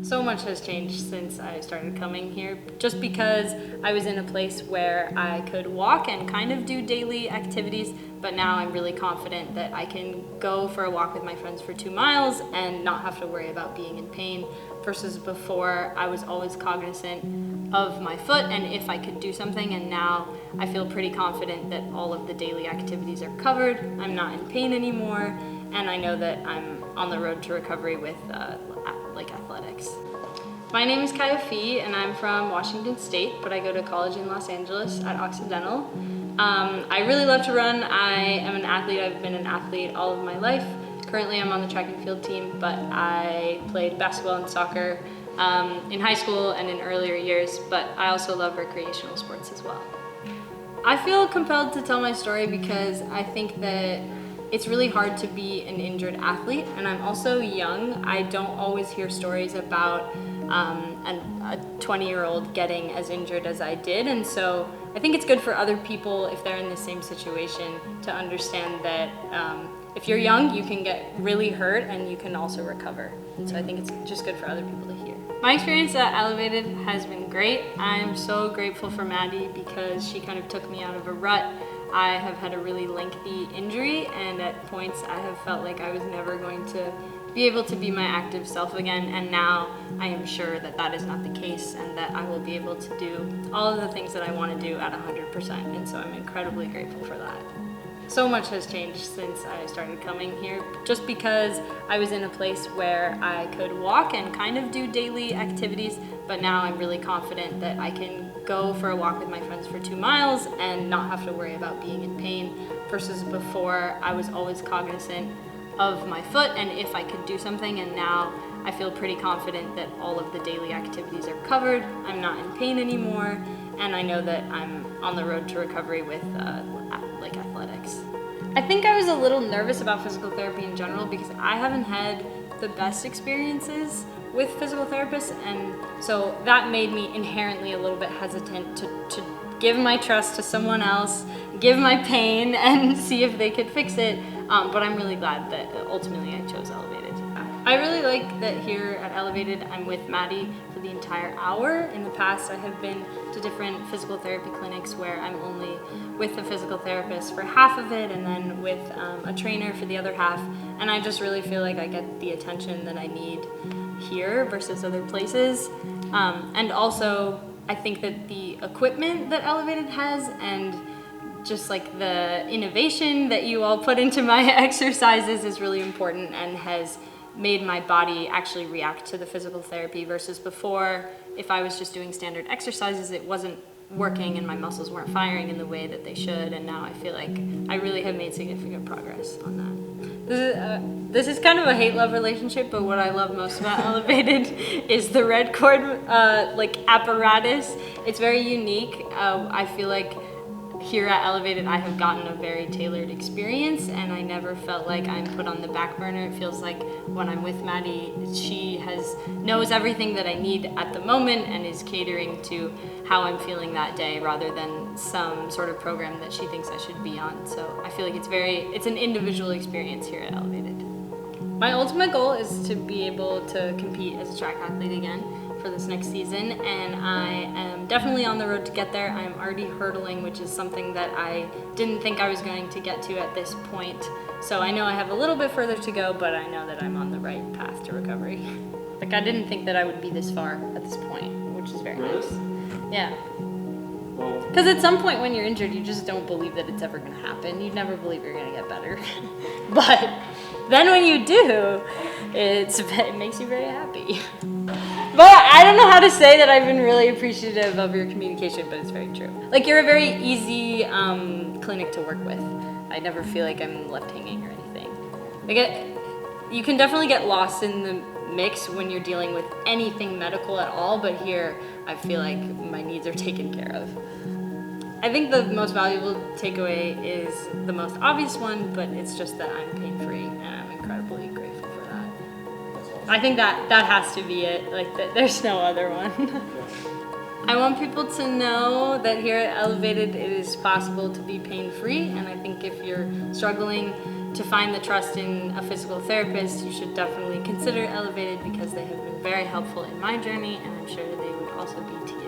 So much has changed since I started coming here, just because I was in a place where I could walk and kind of do daily activities, but now I'm really confident that I can go for a walk with my friends for 2 miles and not have to worry about being in pain, versus before I was always cognizant of my foot and if I could do something, and now I feel pretty confident that all of the daily activities are covered, I'm not in pain anymore, and I know that I'm on the road to recovery with athletics. My name is Kaya Fee, and I'm from Washington State, but I go to college in Los Angeles at Occidental. I really love to run. I am an athlete. I've been an athlete all of my life. Currently, I'm on the track and field team, but I played basketball and soccer in high school and in earlier years, but I also love recreational sports as well. I feel compelled to tell my story because I think that it's really hard to be an injured athlete, and I'm also young. I don't always hear stories about a 20-year-old getting as injured as I did, and so I think it's good for other people, if they're in the same situation, to understand that if you're young, you can get really hurt and you can also recover. And so I think it's just good for other people to hear. My experience at Elevated has been great. I'm so grateful for Maddie because she kind of took me out of a rut. I have had a really lengthy injury, and at points I have felt like I was never going to be able to be my active self again, and now I am sure that that is not the case and that I will be able to do all of the things that I want to do at 100%, and so I'm incredibly grateful for that. So much has changed since I started coming here, just because I was in a place where I could walk and kind of do daily activities, but now I'm really confident that I can go for a walk with my friends for 2 miles and not have to worry about being in pain, versus before I was always cognizant of my foot and if I could do something, and now I feel pretty confident that all of the daily activities are covered, I'm not in pain anymore, and I know that I'm on the road to recovery with athletics. I think I was a little nervous about physical therapy in general because I haven't had the best experiences with physical therapists, and so that made me inherently a little bit hesitant to give my trust to someone else, give my pain, and see if they could fix it, but I'm really glad that ultimately I chose Elevated. I really like that here at Elevated I'm with Maddie for the entire hour. In the past I have been to different physical therapy clinics where I'm only with the physical therapist for half of it and then with a trainer for the other half, and I just really feel like I get the attention that I need here versus other places. And also I think that the equipment that Elevated has and just like the innovation that you all put into my exercises is really important and has made my body actually react to the physical therapy, versus before, if I was just doing standard exercises, it wasn't working and my muscles weren't firing in the way that they should, and now I feel like I really have made significant progress on that. This is kind of a hate-love relationship, but what I love most about Elevated is the red cord apparatus. It's very unique. I feel like here at Elevated I have gotten a very tailored experience, and I never felt like I'm put on the back burner. It feels like when I'm with Maddie, she knows everything that I need at the moment and is catering to how I'm feeling that day rather than some sort of program that she thinks I should be on. So I feel like it's an individual experience here at Elevated. My ultimate goal is to be able to compete as a track athlete again for this next season, and I am definitely on the road to get there. I'm already hurdling, which is something that I didn't think I was going to get to at this point. So I know I have a little bit further to go, but I know that I'm on the right path to recovery. Like, I didn't think that I would be this far at this point, which is very nice. Yeah. Because at some point when you're injured, you just don't believe that it's ever going to happen. You never believe you're going to get better. But then when you do, it makes you very happy. But I don't know how to say that I've been really appreciative of your communication, but it's very true. Like, you're a very easy clinic to work with. I never feel like I'm left hanging or anything. You can definitely get lost in the mix when you're dealing with anything medical at all, but here I feel like my needs are taken care of. I think the most valuable takeaway is the most obvious one, but it's just that I'm pain-free, and I'm incredibly grateful for that. I think that has to be it. There's no other one. I want people to know that here at Elevated it is possible to be pain-free, and I think if you're struggling to find the trust in a physical therapist, you should definitely consider Elevated because they have been very helpful in my journey, and I'm sure they would also be to you.